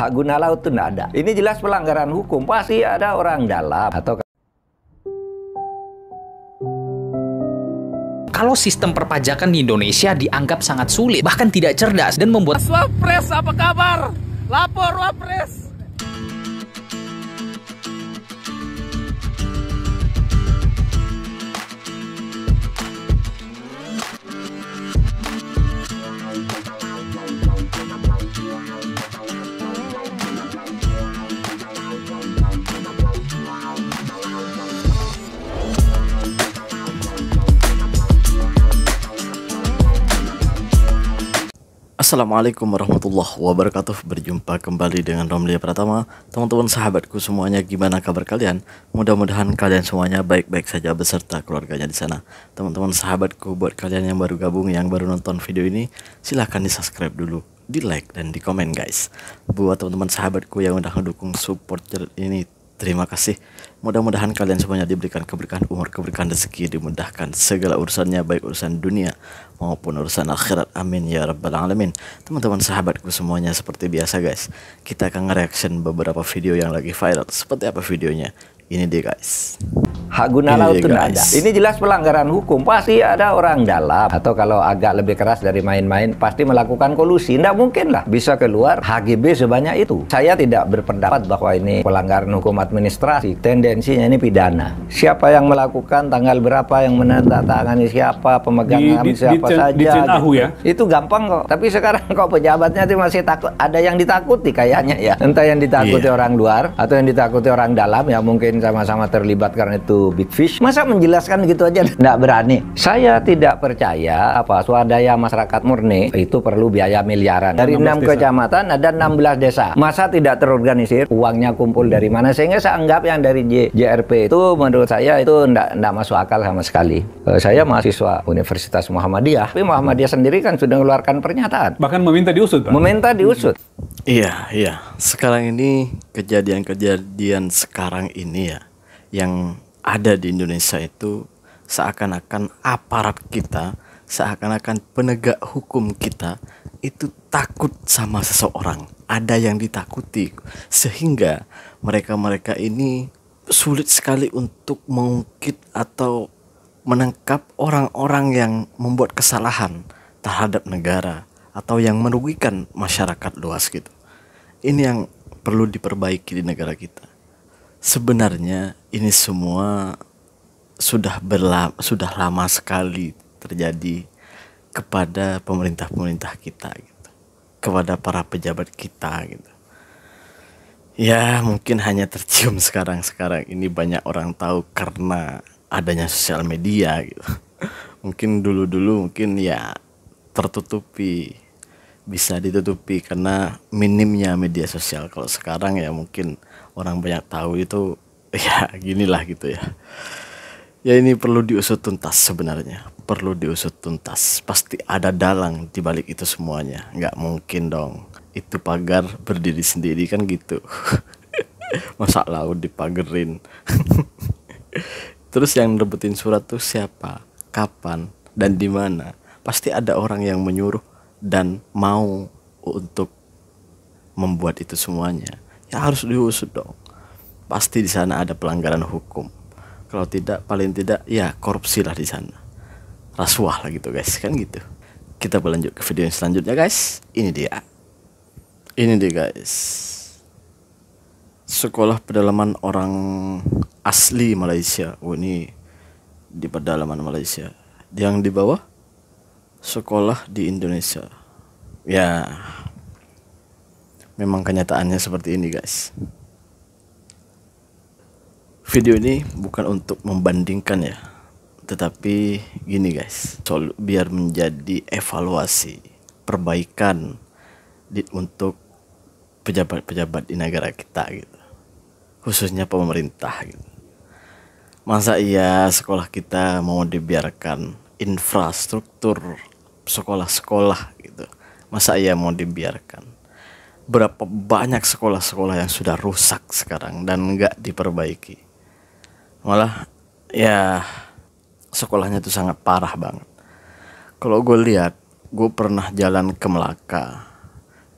Hak guna laut itu tidak ada. Ini jelas pelanggaran hukum. Pasti ada orang dalam atau kalau sistem perpajakan di Indonesia dianggap sangat sulit, bahkan tidak cerdas dan membuat Wapres, apa kabar? Lapor Wapres. Assalamualaikum warahmatullahi wabarakatuh. Berjumpa kembali dengan Romlia Pratama. Teman-teman sahabatku semuanya, gimana kabar kalian? Mudah-mudahan kalian semuanya baik-baik saja beserta keluarganya di sana. Teman-teman sahabatku, buat kalian yang baru gabung, yang baru nonton video ini, silahkan di subscribe dulu, di like dan di komen guys. Buat teman-teman sahabatku yang udah mendukung support channel ini, terima kasih. Mudah-mudahan kalian semuanya diberikan keberkahan umur, keberkahan rezeki, dimudahkan segala urusannya, baik urusan dunia maupun urusan akhirat. Amin ya rabbal alamin. Teman-teman sahabatku semuanya, seperti biasa guys, kita akan nge-reaction beberapa video yang lagi viral. Seperti apa videonya? Ini dia guys. hak guna laut itu tidak ada. Ini jelas pelanggaran hukum. Pasti ada orang dalam atau kalau agak lebih keras dari main-main, pasti melakukan kolusi. Tidak mungkin lah bisa keluar HGB sebanyak itu. Saya tidak berpendapat bahwa ini pelanggaran hukum administrasi. Tendensinya ini pidana. Siapa yang melakukan, tanggal berapa, yang menandatangani siapa, pemegang siapa saja. Gitu. Ya? Itu gampang kok. Tapi sekarang kok pejabatnya itu masih takut. Ada yang ditakuti kayaknya ya. Entah yang ditakuti orang luar atau yang ditakuti orang dalam, ya mungkin sama-sama terlibat karena itu big fish. Masa menjelaskan gitu aja tidak berani. Saya tidak percaya swadaya masyarakat murni itu perlu biaya miliaran. Dari 6 kecamatan ada 16 desa. Masa tidak terorganisir? Uangnya kumpul dari mana? Sehingga saya anggap yang dari JRP itu menurut saya itu tidak masuk akal sama sekali. Saya mahasiswa Universitas Muhammadiyah. Tapi Muhammadiyah sendiri kan sudah mengeluarkan pernyataan. Bahkan meminta diusut, Pak. Meminta diusut. Iya. Sekarang ini kejadian-kejadian sekarang ini ya, yang ada di Indonesia itu seakan-akan aparat kita, seakan-akan penegak hukum kita itu takut sama seseorang. Ada yang ditakuti sehingga mereka-mereka ini sulit sekali untuk mengungkit atau menangkap orang-orang yang membuat kesalahan terhadap negara atau yang merugikan masyarakat luas gitu. Ini yang perlu diperbaiki di negara kita. Sebenarnya ini semua sudah lama sekali terjadi kepada pemerintah-pemerintah kita gitu, kepada para pejabat kita gitu. Ya mungkin hanya tercium sekarang ini banyak orang tahu karena adanya sosial media gitu. Mungkin dulu mungkin ya tertutupi, bisa ditutupi karena minimnya media sosial. Kalau sekarang ya mungkin orang banyak tahu itu ya ginilah gitu ya. Ya ini perlu diusut tuntas sebenarnya. Perlu diusut tuntas. Pasti ada dalang di balik itu semuanya. Nggak mungkin dong itu pagar berdiri sendiri kan gitu. Masa laut dipagerin. Terus yang rebutin surat tuh siapa, kapan, dan di mana? Pasti ada orang yang menyuruh dan mau untuk membuat itu semuanya. Ya harus diusut dong. Pasti di sana ada pelanggaran hukum. Kalau tidak, paling tidak ya korupsi lah di sana. Rasuah lah gitu guys, kan gitu. Kita berlanjut ke video yang selanjutnya guys. Ini dia guys. Sekolah pedalaman orang asli Malaysia. Oh ini di pedalaman Malaysia. Yang di bawah sekolah di Indonesia. Ya memang kenyataannya seperti ini guys. Video ini bukan untuk membandingkan ya, tetapi gini guys, biar menjadi evaluasi perbaikan untuk pejabat-pejabat di negara kita gitu, khususnya pemerintah gitu. Masa iya sekolah kita mau dibiarkan, infrastruktur sekolah-sekolah gitu, masa iya mau dibiarkan? Berapa banyak sekolah-sekolah yang sudah rusak sekarang dan nggak diperbaiki. Malah ya sekolahnya tuh sangat parah banget. Kalau gue lihat, gue pernah jalan ke Melaka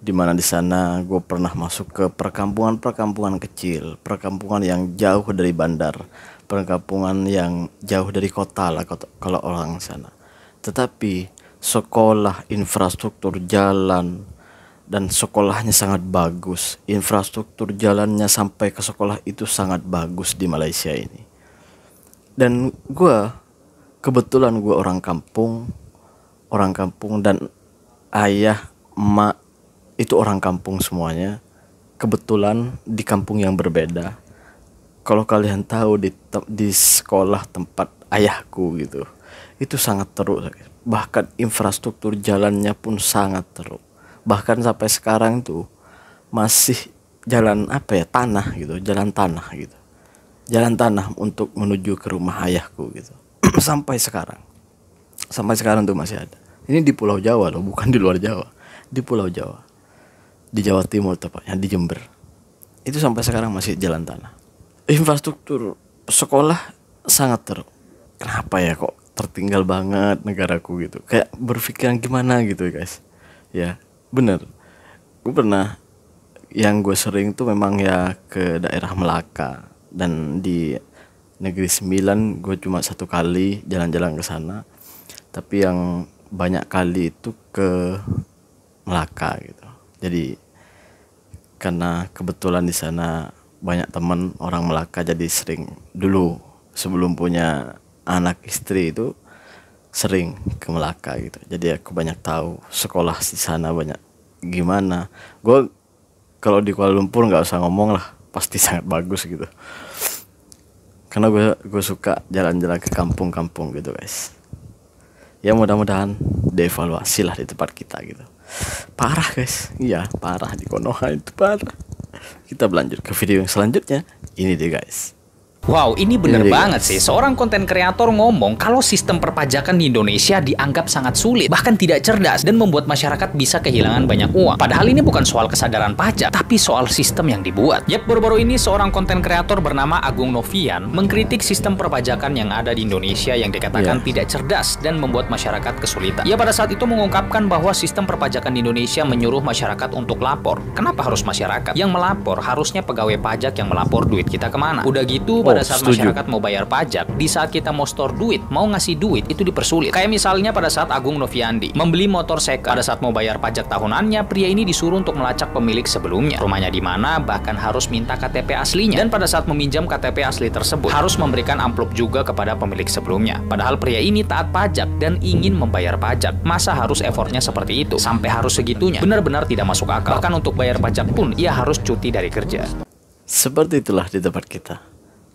Dimana di sana gue pernah masuk ke perkampungan kecil, perkampungan yang jauh dari bandar, perkampungan yang jauh dari kota lah kalau orang sana. Tetapi sekolah, infrastruktur jalan, dan sekolahnya sangat bagus. Infrastruktur jalannya sampai ke sekolah itu sangat bagus di Malaysia ini. Dan kebetulan gue orang kampung dan ayah, emak itu orang kampung semuanya. Kebetulan di kampung yang berbeda. Kalau kalian tahu di sekolah tempat ayahku gitu, itu sangat teruk. Bahkan infrastruktur jalannya pun sangat teruk. Bahkan sampai sekarang tuh masih jalan tanah gitu, jalan tanah gitu. Jalan tanah untuk menuju ke rumah ayahku gitu. Sampai sekarang tuh masih ada. Ini di Pulau Jawa loh, bukan di luar Jawa. Di Pulau Jawa, di Jawa Timur tepatnya, di Jember. Itu sampai sekarang masih jalan tanah. Infrastruktur sekolah sangat teruk. Kenapa ya kok tertinggal banget negaraku gitu? Kayak berpikiran gimana gitu guys. Ya bener, yang gue sering tuh memang ya ke daerah Melaka. Dan di Negeri Sembilan gue cuma 1 kali jalan-jalan ke sana. Tapi yang banyak kali itu ke Melaka gitu. Jadi karena kebetulan di sana banyak teman orang Melaka, jadi sering dulu sebelum punya anak istri itu sering ke Melaka gitu. Jadi aku banyak tahu sekolah di sana banyak gimana. Gue kalau di Kuala Lumpur nggak usah ngomong lah, pasti sangat bagus gitu. Karena gue suka jalan-jalan ke kampung-kampung gitu guys. Ya mudah-mudahan dievaluasi lah di tempat kita gitu. Parah guys, iya parah di Konoha itu parah. Kita berlanjut ke video yang selanjutnya. Ini deh guys. Wow, ini bener banget sih. Seorang konten kreator ngomong kalau sistem perpajakan di Indonesia dianggap sangat sulit, bahkan tidak cerdas, dan membuat masyarakat bisa kehilangan banyak uang. Padahal ini bukan soal kesadaran pajak, tapi soal sistem yang dibuat. Yap, baru-baru ini seorang konten kreator bernama Agung Novian mengkritik sistem perpajakan yang ada di Indonesia yang dikatakan tidak cerdas dan membuat masyarakat kesulitan. Ia pada saat itu mengungkapkan bahwa sistem perpajakan di Indonesia menyuruh masyarakat untuk lapor. Kenapa harus masyarakat? Yang melapor harusnya pegawai pajak yang melapor duit kita kemana. Udah gitu, pada saat masyarakat mau bayar pajak, di saat kita mau store duit, mau ngasih duit, itu dipersulit. Kayak misalnya pada saat Agung Noviandi membeli motor second, pada saat mau bayar pajak tahunannya, pria ini disuruh untuk melacak pemilik sebelumnya, rumahnya di mana, bahkan harus minta KTP aslinya. Dan pada saat meminjam KTP asli tersebut, harus memberikan amplop juga kepada pemilik sebelumnya. Padahal pria ini taat pajak dan ingin membayar pajak. Masa harus effortnya seperti itu? Sampai harus segitunya? Benar-benar tidak masuk akal. Bahkan untuk bayar pajak pun, ia harus cuti dari kerja. Seperti itulah di tempat kita.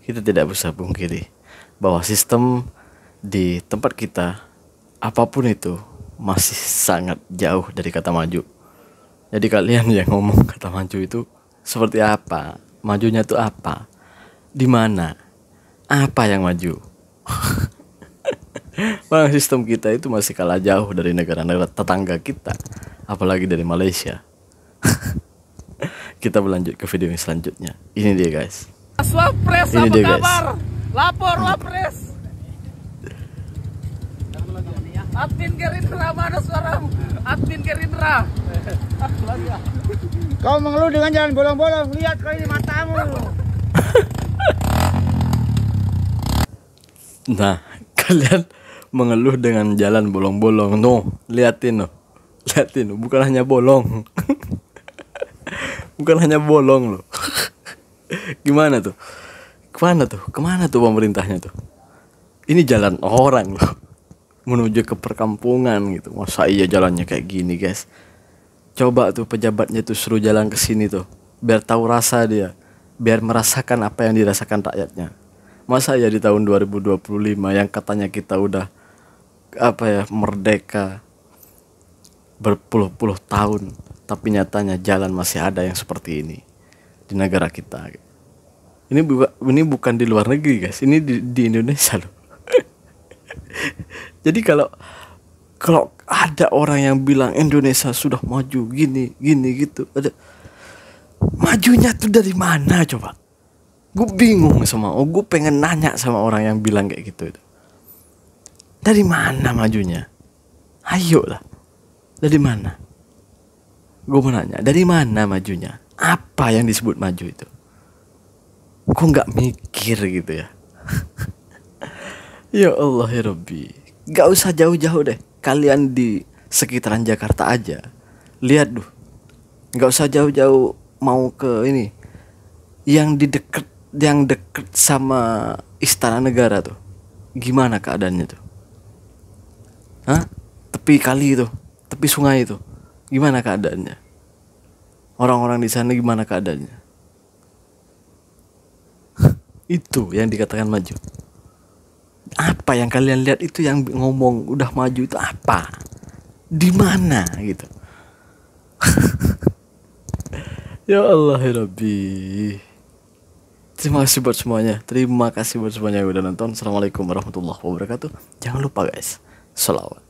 Kita tidak bisa pungkiri bahwa sistem di tempat kita, apapun itu, masih sangat jauh dari kata maju. Jadi kalian yang ngomong kata maju itu seperti apa? Majunya itu apa? Di mana? Apa yang maju? Bang, sistem kita itu masih kalah jauh dari negara-negara tetangga kita, apalagi dari Malaysia. Kita berlanjut ke video yang selanjutnya. Ini dia guys. Wapres, Ini apa dia, kabar? Lapor Wapres. Admin Gerindra, mana suaramu? Admin Gerindra. Kau mengeluh dengan jalan bolong-bolong, lihat kau ini matamu. Nah, kalian mengeluh dengan jalan bolong-bolong. No, liatin no. Liatin no, bukan hanya bolong. Bukan hanya bolong loh. Gimana tuh? Kemana tuh pemerintahnya tuh? Ini jalan orang loh, menuju ke perkampungan gitu. Masa iya jalannya kayak gini guys? Coba tuh pejabatnya tuh suruh jalan ke sini tuh, biar tahu rasa dia, biar merasakan apa yang dirasakan rakyatnya. Masa ya di tahun 2025 yang katanya kita udah merdeka berpuluh-puluh tahun, tapi nyatanya jalan masih ada yang seperti ini di negara kita. Ini bukan di luar negeri guys, ini di Indonesia loh. Jadi kalau ada orang yang bilang Indonesia sudah maju gini gitu, ada majunya tuh dari mana coba? Gue bingung gue pengen nanya sama orang yang bilang kayak gitu. Dari mana majunya? Ayo lah, dari mana? Gue mau nanya, dari mana majunya? Apa yang disebut maju itu? Kok nggak mikir gitu ya? Ya Allah ya Rabbi, gak usah jauh-jauh deh. Kalian di sekitaran Jakarta aja, lihat duh. Gak usah jauh-jauh mau ke ini, yang deket sama Istana Negara tuh, gimana keadaannya tuh? Hah? Tepi kali itu, tepi sungai itu, gimana keadaannya? Orang-orang di sana gimana keadaannya? Itu yang dikatakan maju. Apa yang kalian lihat itu yang ngomong udah maju itu apa? Di mana gitu? Ya Allah ya Rabbi. Terima kasih buat semuanya. Terima kasih buat semuanya yang udah nonton. Assalamualaikum warahmatullahi wabarakatuh. Jangan lupa guys, sholawat.